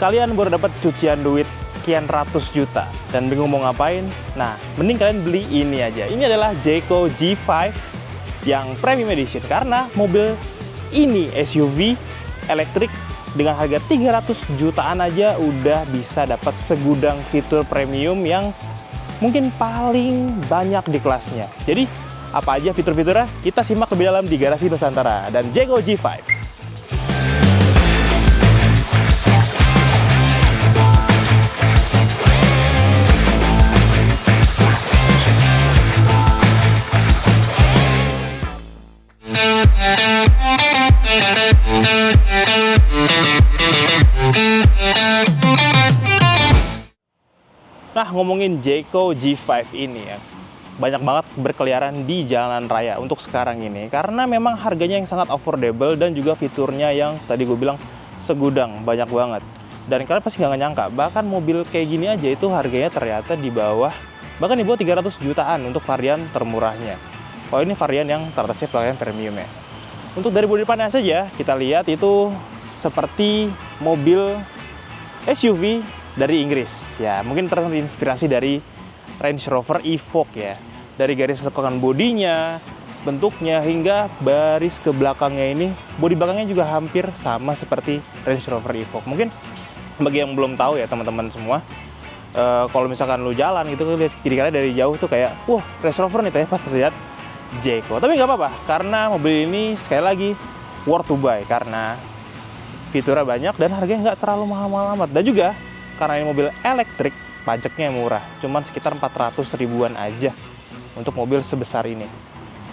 kalian baru dapat cucian duit sekian ratus juta dan bingung mau ngapain, nah mending kalian beli ini aja. Ini adalah Jayco G5 yang Premium Edition, karena mobil ini SUV elektrik dengan harga 300 jutaan aja udah bisa dapat segudang fitur premium yang mungkin paling banyak di kelasnya. Jadi apa aja fitur-fiturnya kita simak lebih dalam di Garasi Nusantara dan Jayco G5. Nah, ngomongin Jayco G5 ini ya, banyak banget berkeliaran di jalan raya untuk sekarang ini. Karena memang harganya yang sangat affordable dan juga fiturnya yang tadi gue bilang segudang, banyak banget. Dan kalian pasti nggak nyangka, bahkan mobil kayak gini aja itu harganya ternyata di bawah, bahkan di bawah 300 jutaan untuk varian termurahnya. Oh, ini varian yang teratasnya varian premium ya. Untuk dari bodi depannya saja, kita lihat itu seperti mobil SUV dari Inggris. Ya, mungkin terinspirasi dari Range Rover Evoque ya. Dari garis lekokan bodinya, bentuknya, hingga baris ke belakangnya ini, bodi belakangnya juga hampir sama seperti Range Rover Evoque. Mungkin bagi yang belum tahu ya teman-teman semua, kalau misalkan lu jalan gitu, lihat kiri kanan dari jauh tuh kayak, wah Range Rover nih, tapi pas terlihat Jayco. Tapi nggak apa-apa, karena mobil ini sekali lagi worth to buy, karena fiturnya banyak dan harganya nggak terlalu mahal-mahal amat. Dan juga karena ini mobil elektrik, pajaknya murah, cuman sekitar 400 ribuan aja untuk mobil sebesar ini.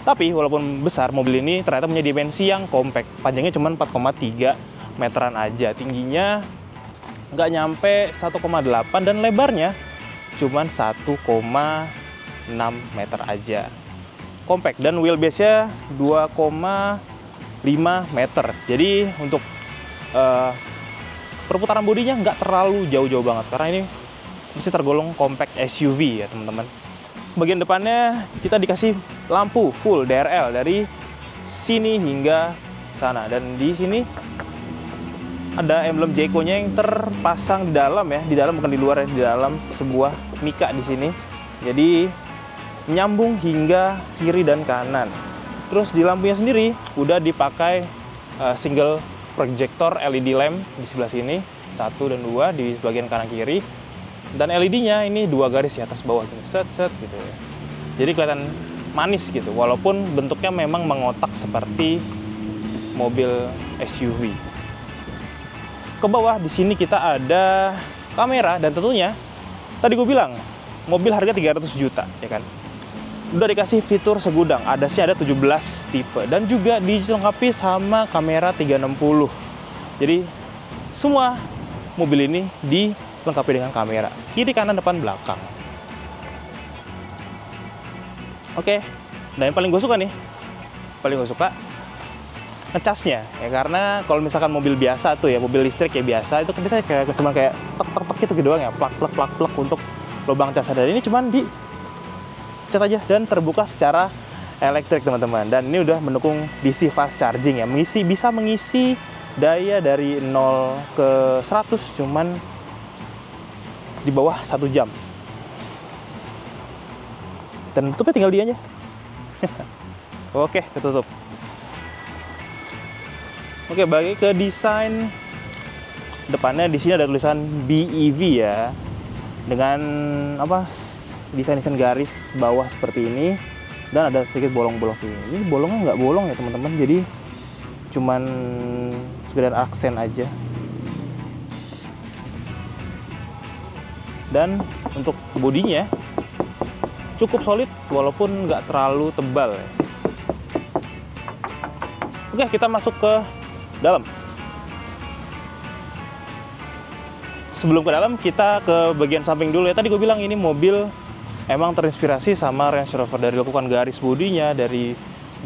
Tapi walaupun besar, mobil ini ternyata punya dimensi yang compact. Panjangnya cuma 4,3 meteran aja, tingginya nggak nyampe 1,8 dan lebarnya cuma 1,6 meter aja. Compact dan wheelbase-nya 2,5 meter. Jadi untuk perputaran bodinya nggak terlalu jauh-jauh banget, karena ini masih tergolong compact SUV ya teman-teman. Bagian depannya kita dikasih lampu full DRL dari sini hingga sana, dan di sini ada emblem Jayco-nya yang terpasang di dalam ya, di dalam bukan di luar ya, di dalam sebuah mika di sini. Jadi nyambung hingga kiri dan kanan. Terus di lampunya sendiri udah dipakai single projector LED lamp di sebelah sini, 1 dan 2 di bagian kanan kiri. Dan LED-nya ini 2 garis di atas bawah gini, set gitu ya. Jadi kelihatan manis gitu, walaupun bentuknya memang mengotak seperti mobil SUV. Ke bawah di sini kita ada kamera, dan tentunya tadi gue bilang mobil harga 300 juta ya kan. Udah dikasih fitur segudang, ADAS-nya ada 17 tipe dan juga dilengkapi sama kamera 360. Jadi semua mobil ini dilengkapi dengan kamera kiri, kanan, depan, belakang. Oke, dan yang paling gue suka nih, ngecasnya ya, karena kalau misalkan mobil biasa tuh ya, mobil listrik ya biasa itu bisa kayak cuma kayak tek gitu doang ya, plak untuk lubang cas. Dan ini cuman di cat aja dan terbuka secara elektrik teman-teman. Dan ini udah mendukung DC fast charging ya, bisa mengisi daya dari 0 ke 100 cuman di bawah 1 jam. Dan tutupnya tinggal dia aja. Oke, ketutup. Oke, balik ke desain depannya, di sini ada tulisan BEV ya, dengan desain garis bawah seperti ini, dan ada sedikit bolong-bolong ini. Ini bolongnya nggak bolong ya teman-teman, jadi cuman sekedar aksen aja. Dan untuk bodinya cukup solid walaupun nggak terlalu tebal ya. Oke, kita masuk ke dalam. Sebelum ke dalam, kita ke bagian samping dulu ya. Tadi gue bilang ini mobil emang terinspirasi sama Range Rover, dari lekukan garis bodinya dari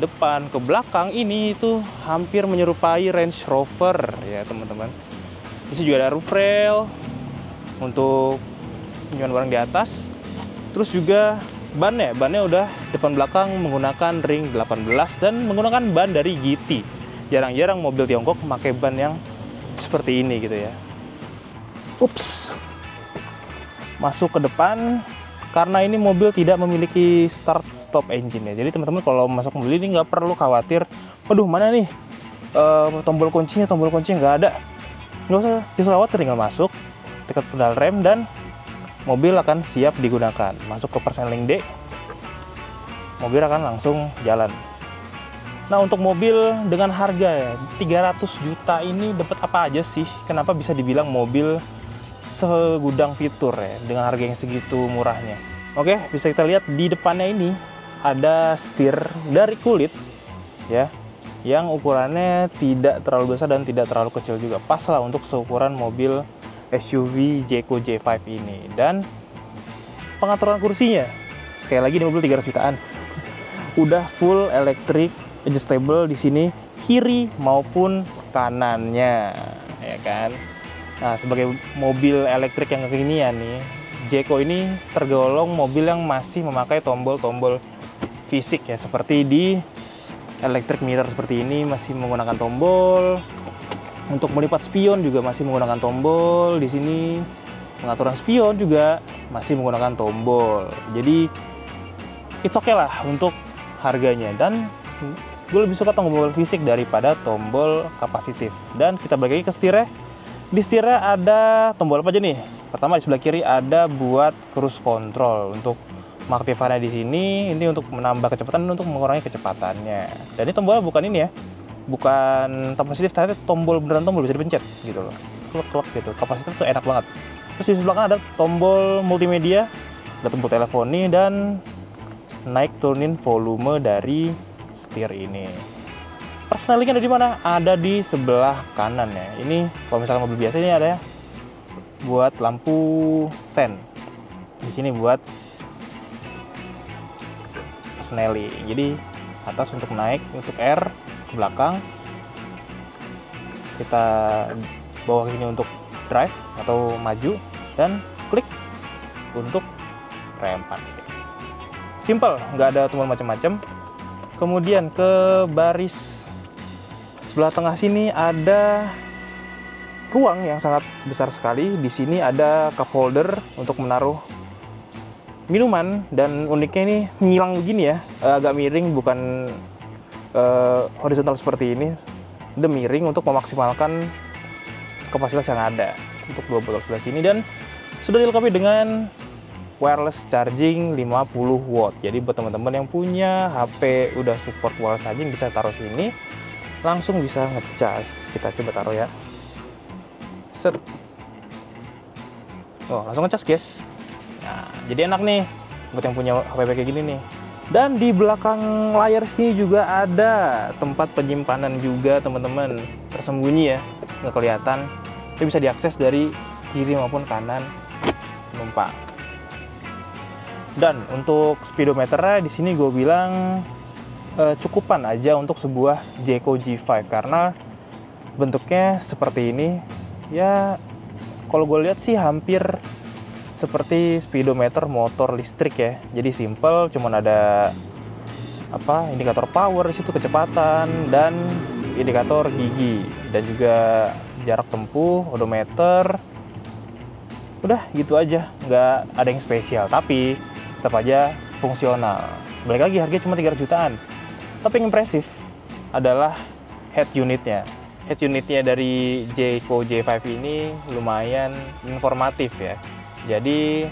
depan ke belakang ini itu hampir menyerupai Range Rover ya teman-teman. Di sini juga ada roof rail untuk penyimpan barang di atas. Terus juga bannya udah depan belakang menggunakan ring 18 dan menggunakan ban dari GT. Jarang-jarang mobil Tiongkok memakai ban yang seperti ini gitu ya. Ups, masuk ke depan. Karena ini mobil tidak memiliki start stop engine ya, jadi teman-teman kalau masuk mobil ini nggak perlu khawatir, waduh mana nih tombol kuncinya nggak ada. Nggak usah khawatir, tinggal masuk, tekan pedal rem, dan mobil akan siap digunakan. Masuk ke persneling D, mobil akan langsung jalan. Nah, untuk mobil dengan harga ya 300 juta ini dapat apa aja sih? Kenapa bisa dibilang mobil segudang fitur ya dengan harga yang segitu murahnya? Oke, bisa kita lihat di depannya ini ada setir dari kulit ya, yang ukurannya tidak terlalu besar dan tidak terlalu kecil juga, pas lah untuk seukuran mobil SUV Jayco J5 ini. Dan pengaturan kursinya, sekali lagi, di mobil 300 jutaan udah full electric adjustable di sini kiri maupun kanannya, ya kan. Nah, sebagai mobil elektrik yang kekinian nih, Jayco ini tergolong mobil yang masih memakai tombol-tombol fisik ya, seperti di electric mirror seperti ini masih menggunakan tombol. Untuk melipat spion juga masih menggunakan tombol. Di sini pengaturan spion juga masih menggunakan tombol. Jadi it's okay lah untuk harganya, dan gue lebih suka tombol fisik daripada tombol kapasitif. Dan kita balik lagi ke setirnya. Di setirnya ada tombol apa aja nih? Pertama, di sebelah kiri ada buat cruise control. Untuk mengaktifkannya di sini, ini untuk menambah kecepatan dan untuk mengurangi kecepatannya. Dan ini tombolnya bukan ini ya, bukan kapasitif, ternyata tombol beneran, tombol bisa dipencet gitu loh, klek-klek gitu. Kapasitif tuh enak banget. Terus di sebelah kanan ada tombol multimedia, ada tombol teleponi, dan naik turunin volume dari setir ini. Persneling ada di mana? Ada di sebelah kanan ya. Ini kalau misalkan mobil biasa ini ada ya buat lampu sen. Di sini buat persneling. Jadi atas untuk naik, untuk R, ke belakang. Kita bawah ini untuk drive atau maju, dan klik untuk rem parkir. Simple, nggak ada tombol macam-macam. Kemudian ke baris sebelah tengah sini ada ruang yang sangat besar sekali. Di sini ada cup holder untuk menaruh minuman, dan uniknya ini ngilang begini ya, agak miring, bukan horizontal seperti ini. Udah miring untuk memaksimalkan kapasitas yang ada untuk dua botol sebelah sini, dan sudah dilengkapi dengan wireless charging 50 watt. Jadi buat teman-teman yang punya HP udah support wireless charging, bisa taruh sini, langsung bisa ngecas. Kita coba taruh ya. Set. Oh, langsung ngecas guys. Nah, jadi enak nih buat yang punya HP kayak gini nih. Dan di belakang layar sini juga ada tempat penyimpanan juga teman-teman, tersembunyi ya, nggak kelihatan. Ini bisa diakses dari kiri maupun kanan penumpang. Dan untuk speedometernya di sini gue bilang cukupan aja untuk sebuah Jayco J5, karena bentuknya seperti ini ya. Kalau gue lihat sih hampir seperti speedometer motor listrik ya. Jadi simple, cuman ada indikator power di situ, kecepatan, dan indikator gigi, dan juga jarak tempuh, odometer. Udah gitu aja, nggak ada yang spesial, tapi tetap aja fungsional. Balik lagi, harganya cuma 300 jutaan. Tapi yang impresif adalah head unitnya. Head unitnya dari Jayco J5 ini lumayan informatif ya. Jadi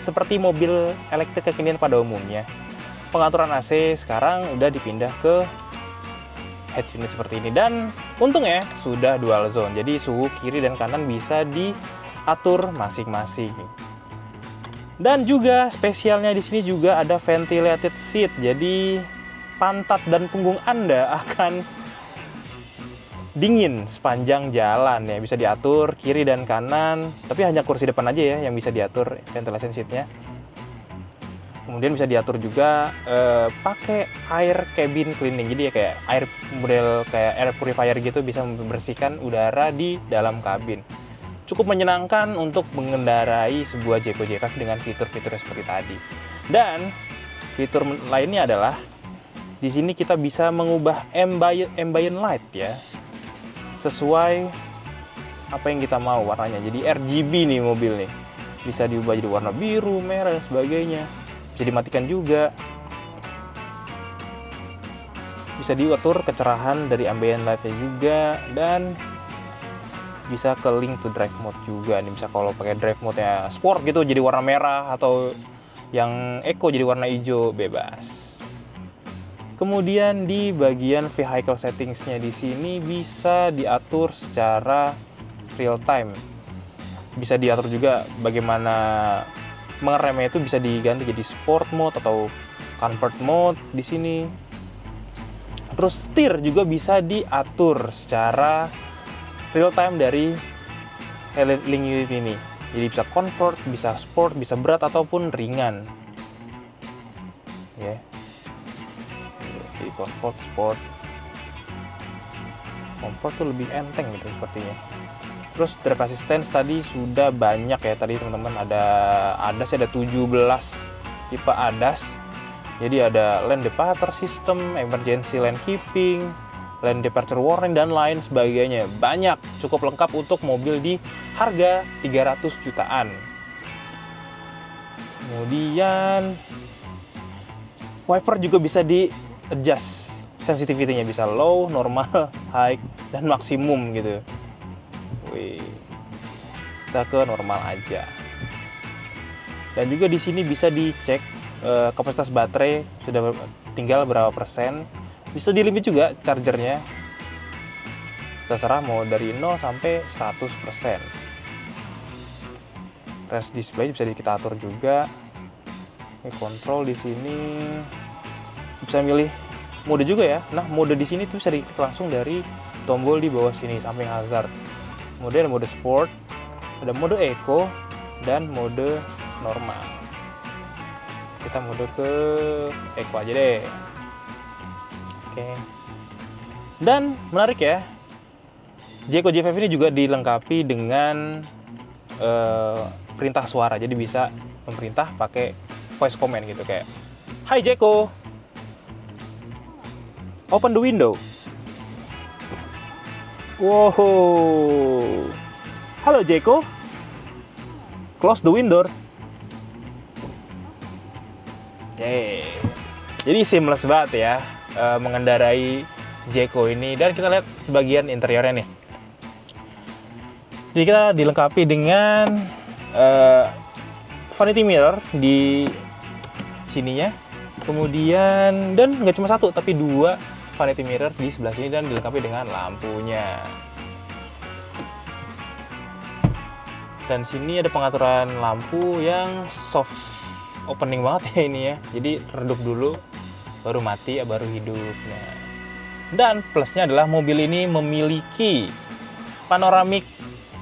seperti mobil elektrik kekinian pada umumnya, pengaturan AC sekarang udah dipindah ke head unit seperti ini. Dan untungnya sudah dual zone, jadi suhu kiri dan kanan bisa diatur masing-masing. Dan juga spesialnya di sini juga ada ventilated seat. Jadi pantat dan punggung Anda akan dingin sepanjang jalan ya, bisa diatur kiri dan kanan, tapi hanya kursi depan aja ya yang bisa diatur ventilation seatnya. Kemudian bisa diatur juga pakai air cabin cleaning, jadi ya kayak air model kayak air purifier gitu, bisa membersihkan udara di dalam kabin. Cukup menyenangkan untuk mengendarai sebuah Jayco J5 dengan fitur-fiturnya seperti tadi. Dan fitur lainnya adalah di sini kita bisa mengubah ambient light ya, sesuai apa yang kita mau warnanya. Jadi RGB nih mobil nih, bisa diubah jadi warna biru, merah, dan sebagainya. Bisa dimatikan juga, bisa diatur kecerahan dari ambient light-nya juga, dan bisa ke link to drive mode juga nih. Bisa kalau pakai drive mode-nya sport gitu jadi warna merah, atau yang eco jadi warna hijau, bebas. Kemudian di bagian vehicle settings-nya di sini bisa diatur secara real time. Bisa diatur juga bagaimana mengeremnya, itu bisa diganti jadi sport mode atau comfort mode di sini. Terus setir juga bisa diatur secara real time dari link unit ini. Jadi bisa comfort, bisa sport, bisa berat ataupun ringan. Ya. Jadi comfort, sport. Comfort tuh lebih enteng gitu sepertinya. Terus drive assistance tadi sudah banyak ya tadi teman-teman. Ada ADAS, ada 17 tipe ADAS. Jadi ada lane departure system, emergency lane keeping, lane departure warning, dan lain sebagainya. Banyak, cukup lengkap untuk mobil di harga 300 jutaan. Kemudian wiper juga bisa di adjust sensitivity-nya, bisa low, normal, high, dan maksimum gitu. Wih, kita ke normal aja. Dan juga di sini bisa dicek kapasitas baterai sudah tinggal berapa persen. Bisa di limit juga chargernya. Terserah mau dari 0 sampai 100%. Rest display bisa kita atur juga. Ini kontrol di sini. Bisa milih mode juga ya. Nah, mode di sini tuh bisa diklik langsung dari tombol di bawah sini, samping hazard. Mode ada mode sport, ada mode eco, dan mode normal. Kita mode ke eco aja deh. Oke. Dan menarik ya, Jayco J5 ini juga dilengkapi dengan perintah suara. Jadi bisa memerintah pakai voice command gitu, kayak "Hai Jayco, open the window." Wow. "Halo Jayco, close the window." Jadi seamless banget ya mengendarai Jayco ini. Dan kita lihat sebagian interiornya nih. Jadi kita dilengkapi dengan vanity mirror di sininya. Kemudian, dan nggak cuma satu, tapi 2 vanity mirror di sebelah sini, dan dilengkapi dengan lampunya. Dan sini ada pengaturan lampu yang soft opening banget ya ini ya. Jadi redup dulu, baru mati, baru hidup. Nah, dan plusnya adalah mobil ini memiliki panoramic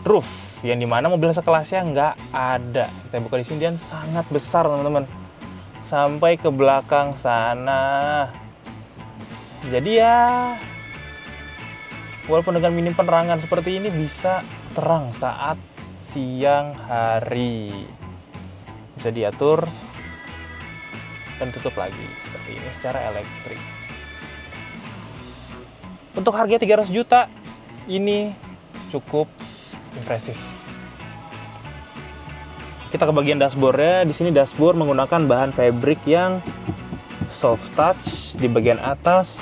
roof, yang dimana mobil sekelasnya nggak ada. Kita buka di sini, dan sangat besar teman-teman, sampai ke belakang sana. Jadi ya, walaupun dengan minim penerangan seperti ini, bisa terang saat siang hari. Bisa diatur dan tutup lagi seperti ini secara elektrik. Untuk harga 300 juta ini cukup impresif. Kita ke bagian dashboardnya. Di sini dashboard menggunakan bahan fabric yang soft touch di bagian atas.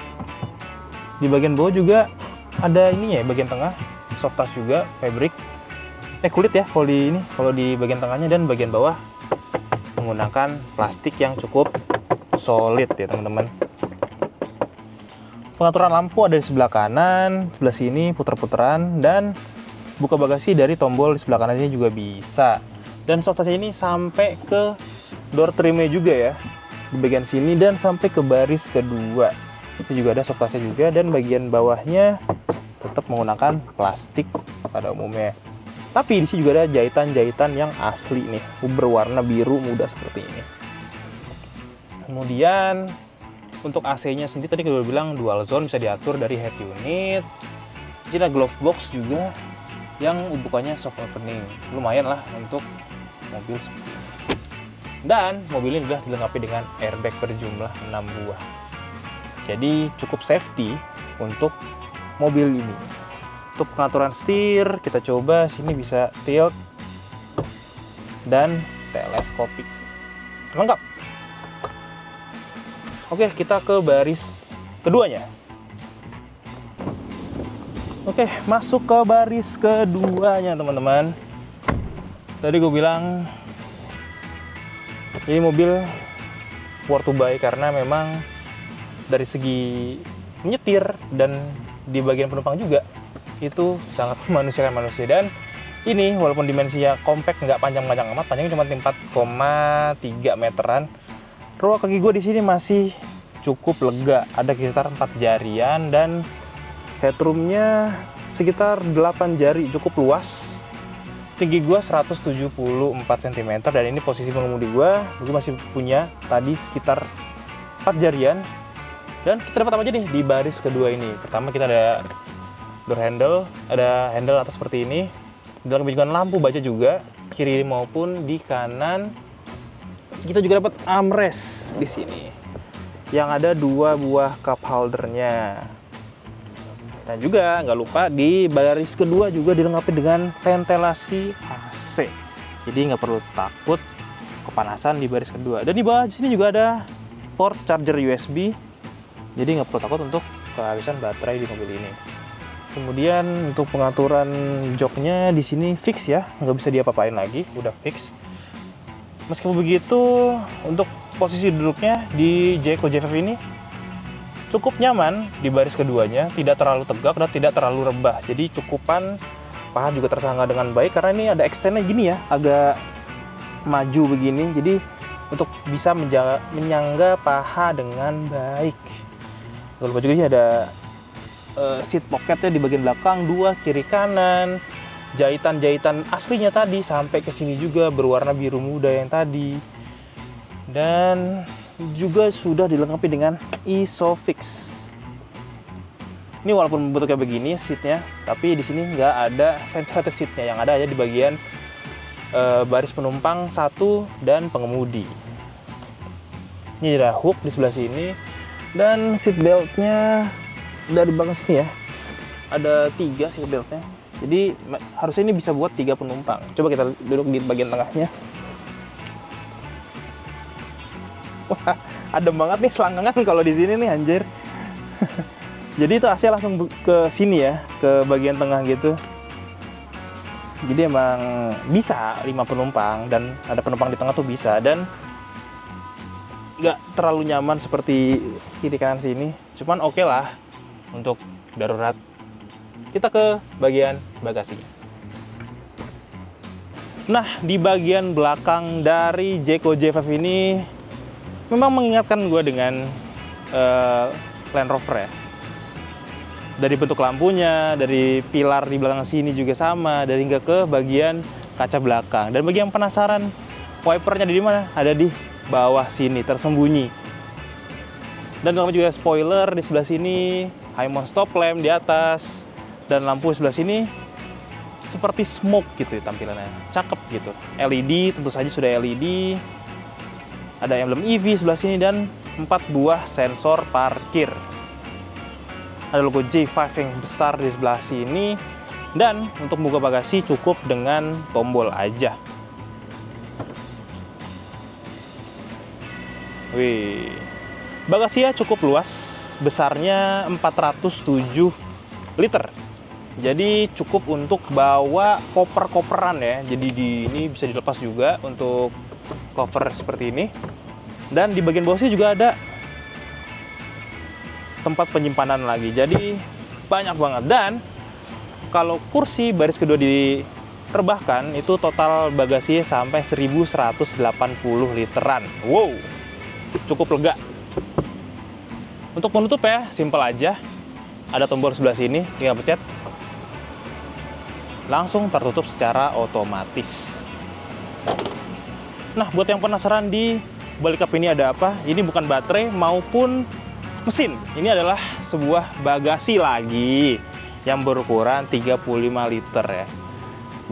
Di bagian bawah juga ada ininya ya, bagian tengah soft touch juga, fabric. Kulit ya kalau di ini, kalau di bagian tengahnya, dan bagian bawah menggunakan plastik yang cukup solid ya teman-teman. Pengaturan lampu ada di sebelah kanan, sebelah sini puter-puteran, dan buka bagasi dari tombol di sebelah kanannya juga bisa. Dan soft touch ini sampai ke door trimnya juga ya, di bagian sini, dan sampai ke baris kedua. Itu juga ada soft touch-nya juga, dan bagian bawahnya tetap menggunakan plastik pada umumnya. Tapi di sini juga ada jahitan-jahitan yang asli nih, berwarna biru muda seperti ini. Kemudian untuk AC-nya sendiri tadi kita bilang dual zone, bisa diatur dari head unit. Di sini ada glove box juga yang bukannya soft opening, lumayan lah untuk mobil seperti ini. Dan mobil ini sudah dilengkapi dengan airbag berjumlah 6 buah. Jadi cukup safety untuk mobil ini. Untuk pengaturan setir, kita coba sini bisa tilt dan teleskopik. Lengkap. Oke, kita ke baris keduanya. Oke, masuk ke baris keduanya, teman-teman. Tadi gue bilang ini mobil worth to buy karena memang dari segi menyetir dan di bagian penumpang juga itu sangat manusia. Dan ini walaupun dimensinya compact, nggak panjang-panjang amat, panjangnya cuma 4,3 meteran. Ruang kaki gue di sini masih cukup lega, ada sekitar 4 jarian dan headroomnya sekitar 8 jari, cukup luas. Tinggi gue 174 cm dan ini posisi pengemudi gue masih punya tadi sekitar 4 jarian. Dan kita dapat apa aja nih di baris kedua ini? Pertama kita ada door handle, ada handle atas seperti ini. Dalam juga lampu baca juga, kiri maupun di kanan. Kita juga dapat armrest di sini yang ada 2 buah cup holdernya. Dan juga nggak lupa di baris kedua juga dilengkapi dengan ventilasi AC. Jadi nggak perlu takut kepanasan di baris kedua. Dan di bawah sini juga ada port charger USB. Jadi nggak perlu takut untuk kehabisan baterai di mobil ini. Kemudian untuk pengaturan joknya di sini fix ya, nggak bisa diapa-apain lagi, udah fix. Meskipun begitu, untuk posisi duduknya di Jayco J5 ini cukup nyaman di baris keduanya, tidak terlalu tegak dan tidak terlalu rebah. Jadi cukupan, paha juga tersangga dengan baik karena ini ada extendnya gini ya, agak maju begini. Jadi untuk bisa menyangga paha dengan baik. Jangan lupa juga ini ada seat pocketnya di bagian belakang, 2 kiri kanan. Jahitan-jahitan aslinya tadi sampai ke sini juga berwarna biru muda yang tadi. Dan juga sudah dilengkapi dengan ISOFIX. Ini walaupun bentuknya begini seatnya, tapi di sini nggak ada ventilated seatnya, yang ada aja di bagian baris penumpang 1 dan pengemudi. Ini ada hook di sebelah sini dan seat beltnya dari belakang sini ya. Ada 3 seat beltnya. Jadi harusnya ini bisa buat 3 penumpang. Coba kita duduk di bagian tengahnya. Wah, adem banget nih selangkangan kalau di sini nih, anjir. Jadi itu AC langsung ke sini ya, ke bagian tengah gitu. Jadi emang bisa 5 penumpang dan ada penumpang di tengah tuh bisa, dan nggak terlalu nyaman seperti kiri kanan sini. Cuman oke lah untuk darurat. Kita ke bagian bagasi. Nah, di bagian belakang dari Jayco J5 ini memang mengingatkan gue dengan Land Rover ya. Dari bentuk lampunya, dari pilar di belakang sini juga sama, dari hingga ke bagian kaca belakang. Dan bagi yang penasaran, wipernya di mana? Ada di bawah sini, tersembunyi. Dan juga spoiler di sebelah sini, high mount stop lamp di atas. Dan lampu sebelah sini seperti smoke gitu ya tampilannya, cakep gitu. LED, tentu saja sudah LED. Ada emblem EV sebelah sini dan 4 buah sensor parkir. Ada logo J5 yang besar di sebelah sini. Dan untuk buka bagasi cukup dengan tombol aja. Wih, bagasinya cukup luas, besarnya 407 liter. Jadi cukup untuk bawa koper-koperan ya. Jadi ini bisa dilepas juga untuk cover seperti ini. Dan di bagian bawah sini juga ada tempat penyimpanan lagi. Jadi banyak banget. Dan kalau kursi baris kedua direbahkan, itu total bagasinya sampai 1180 literan. Wow, cukup lega. Untuk penutup ya, simple aja. Ada tombol sebelah sini, tinggal pencet. Langsung tertutup secara otomatis. Nah, buat yang penasaran di balik kap ini ada apa? Ini bukan baterai maupun mesin. Ini adalah sebuah bagasi lagi yang berukuran 35 liter ya.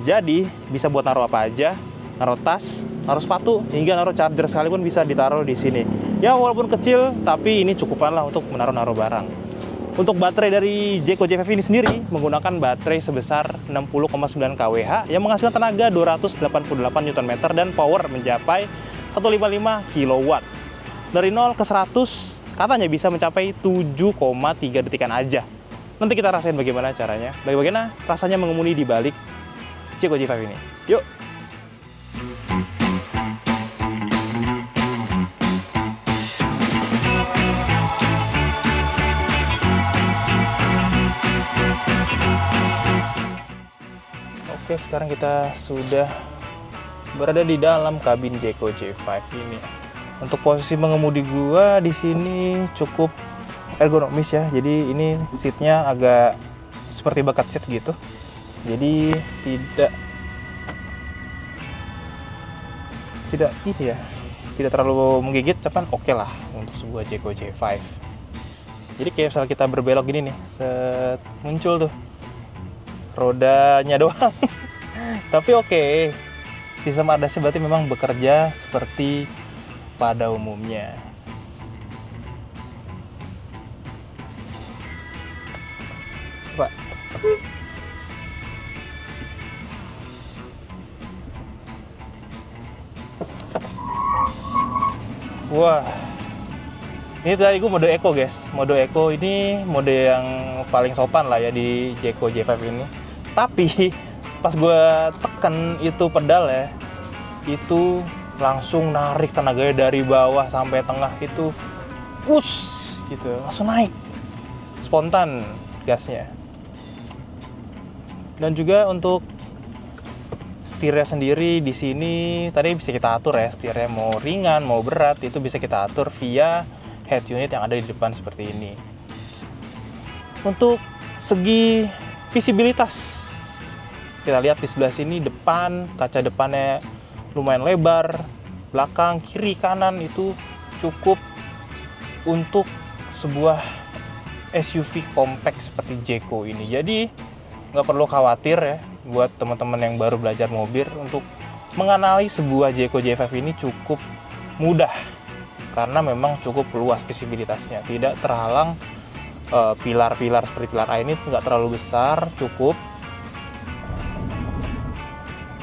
Jadi, bisa buat naruh apa aja. Naruh tas, naruh sepatu, hingga naruh charger sekalipun bisa ditaruh di sini. Ya, walaupun kecil, tapi ini cukupan lah untuk menaruh-naruh barang. Untuk baterai dari Jayco J5 ini sendiri menggunakan baterai sebesar 60,9 kWh yang menghasilkan tenaga 288 Nm dan power mencapai 155 kW. Dari 0 ke 100 katanya bisa mencapai 7,3 detikan aja. Nanti kita rasain bagaimana caranya, bagaimana rasanya mengemudi di balik Jayco J5 ini. Yuk! Oke, sekarang kita sudah berada di dalam kabin Jayco J5 ini. Untuk posisi mengemudi gua di sini cukup ergonomis ya. Jadi ini seatnya agak seperti bucket seat gitu. Jadi tidak terlalu menggigit, cuman oke lah untuk sebuah Jayco J5. Jadi kayak misalnya kita berbelok gini nih, set muncul tuh rodanya doang. Tapi oke, sistem ADAS berarti memang bekerja seperti pada umumnya. Pak. Wah, ini tadi gue mode Eco guys. Mode Eco ini mode yang paling sopan lah ya di Jayco J5 ini. Tapi pas gue tekan itu pedal ya, itu langsung narik tenaganya dari bawah sampai tengah itu, push gitu, langsung naik, spontan gasnya. Dan juga untuk setirnya sendiri di sini tadi bisa kita atur ya, setirnya mau ringan mau berat itu bisa kita atur via head unit yang ada di depan seperti ini. Untuk segi visibilitas, kita lihat di sebelah sini depan, kaca depannya lumayan lebar, belakang, kiri, kanan itu cukup untuk sebuah SUV compact seperti Jayco ini. Jadi nggak perlu khawatir ya buat teman-teman yang baru belajar mobil untuk mengenali sebuah Jayco J5 ini cukup mudah karena memang cukup luas visibilitasnya, tidak terhalang pilar-pilar seperti pilar A ini nggak terlalu besar, cukup.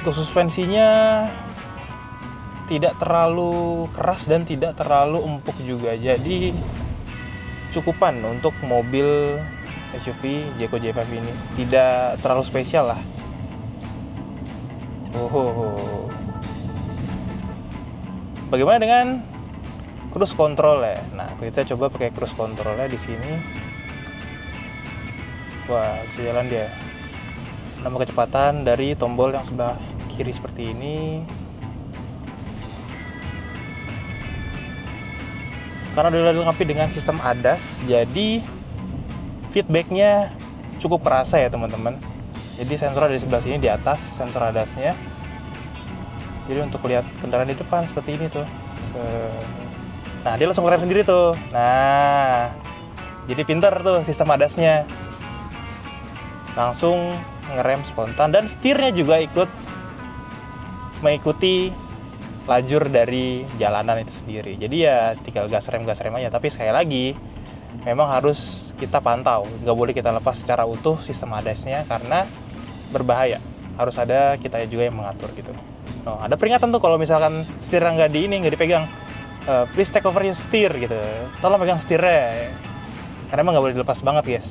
Untuk suspensinya tidak terlalu keras dan tidak terlalu empuk juga, jadi cukupan untuk mobil SUV Jayco J5 ini, tidak terlalu spesial lah. Bagaimana dengan cruise control ya? Nah, kita coba pakai cruise controlnya di sini. Wah, bisa jalan dia. Nambah kecepatan dari tombol yang sebelah kiri seperti ini. Karena udah dilengkapi dengan sistem ADAS, jadi feedbacknya cukup kerasa ya teman-teman. Jadi sensor ada di sebelah sini di atas, sensor ADAS-nya. Jadi untuk lihat kendaraan di depan seperti ini tuh. Nah, dia langsung ngerem sendiri tuh. Nah, jadi pinter tuh sistem ADAS-nya. Langsung ngerem spontan dan setirnya juga ikut mengikuti lajur dari jalanan itu sendiri. Jadi ya tinggal gas rem aja. Tapi sekali lagi memang harus kita pantau, nggak boleh kita lepas secara utuh sistem ADAS-nya karena berbahaya. Harus ada kita juga yang mengatur gitu. Oh, ada peringatan tuh kalau misalkan setirnya nggak dipegang, please take over your steer gitu. Tolong pegang setirnya, karena emang nggak boleh dilepas banget guys.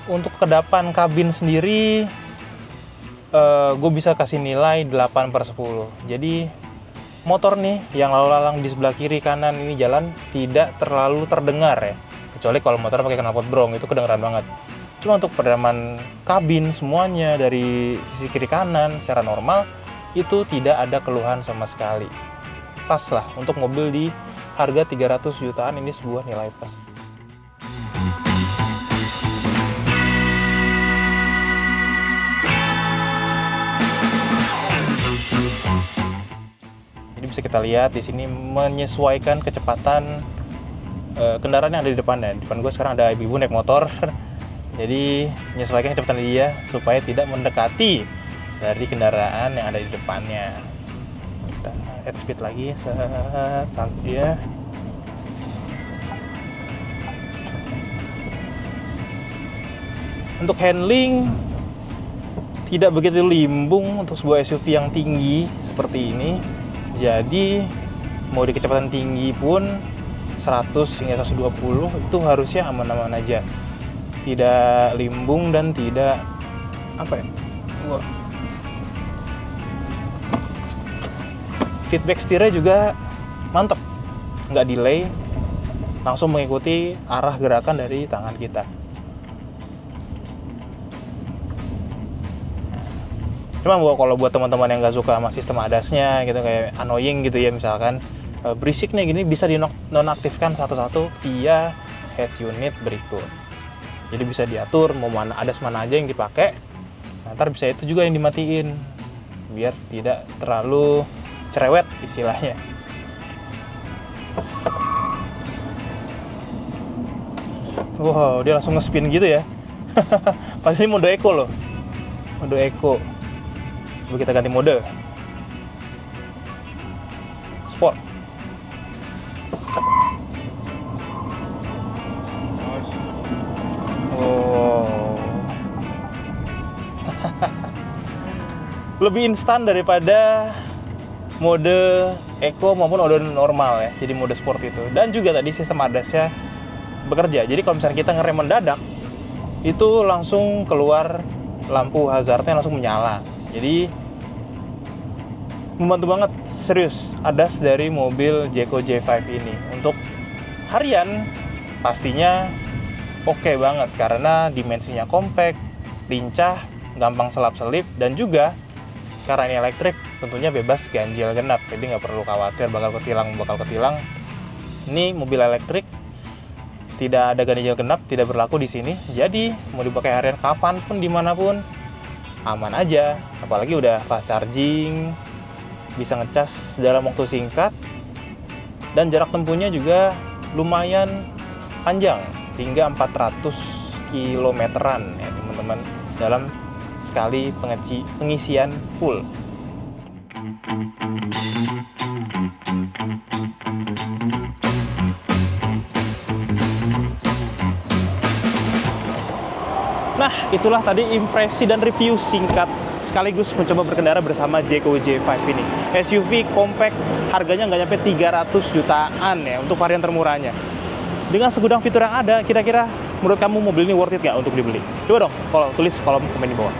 Untuk kedapan kabin sendiri gue bisa kasih nilai 8/10. Jadi motor nih yang lalu lalang di sebelah kiri kanan ini jalan tidak terlalu terdengar ya, kecuali kalau motor pakai knalpot brong itu kedengeran banget. Cuma untuk peredaman kabin semuanya dari sisi kiri kanan secara normal itu tidak ada keluhan sama sekali. Pas lah untuk mobil di harga 300 jutaan ini sebuah nilai pas. Bisa kita lihat di sini menyesuaikan kecepatan kendaraan yang ada di depannya. Di depan gue sekarang ada ibu naik motor, jadi menyesuaikan kecepatan dia supaya tidak mendekati dari kendaraan yang ada di depannya. Kita add speed lagi, santai ya. Untuk handling tidak begitu limbung untuk sebuah SUV yang tinggi seperti ini. Jadi mau di kecepatan tinggi pun 100 hingga 120 itu harusnya aman-aman aja. Tidak limbung dan tidak feedback setirnya juga mantep, nggak delay, langsung mengikuti arah gerakan dari tangan kita. Cuma kalau buat teman-teman yang nggak suka sama sistem ADAS-nya gitu, kayak annoying gitu ya, misalkan berisik nih gini, bisa dinonaktifkan satu-satu via head unit berikut. Jadi bisa diatur mau mana ADAS mana aja yang dipakai. Ntar bisa itu juga yang dimatiin biar tidak terlalu cerewet istilahnya. Wow, dia langsung nge-spin gitu ya. Padahal ini mode eco loh. Mode eco. Coba kita ganti mode sport. Oh. Lebih instan daripada mode eco maupun mode normal ya. Jadi mode sport itu. Dan juga tadi sistem ADAS-nya bekerja. Jadi kalau misalnya kita ngerem mendadak, itu langsung keluar lampu hazardnya, langsung menyala. Jadi membantu banget, serius, ADAS dari mobil Jayco J5 ini. Untuk harian pastinya oke banget karena dimensinya compact, lincah, gampang selap-selip, dan juga karena ini elektrik tentunya bebas ganjil genap. Jadi nggak perlu khawatir bakal ketilang. Ini mobil elektrik, tidak ada ganjil genap, tidak berlaku di sini. Jadi mau dipakai harian kapanpun, dimanapun, aman aja. Apalagi udah fast charging, bisa ngecas dalam waktu singkat, dan jarak tempuhnya juga lumayan panjang, hingga 400 kilometeran ya teman-teman, dalam sekali pengisian full. Nah, itulah tadi impresi dan review singkat sekaligus mencoba berkendara bersama Jayco J5 ini. SUV compact, harganya nggak nyampe 300 jutaan ya untuk varian termurahnya. Dengan segudang fitur yang ada, kira-kira menurut kamu mobil ini worth it nggak untuk dibeli? Coba dong, kalau tulis kolom komen di bawah.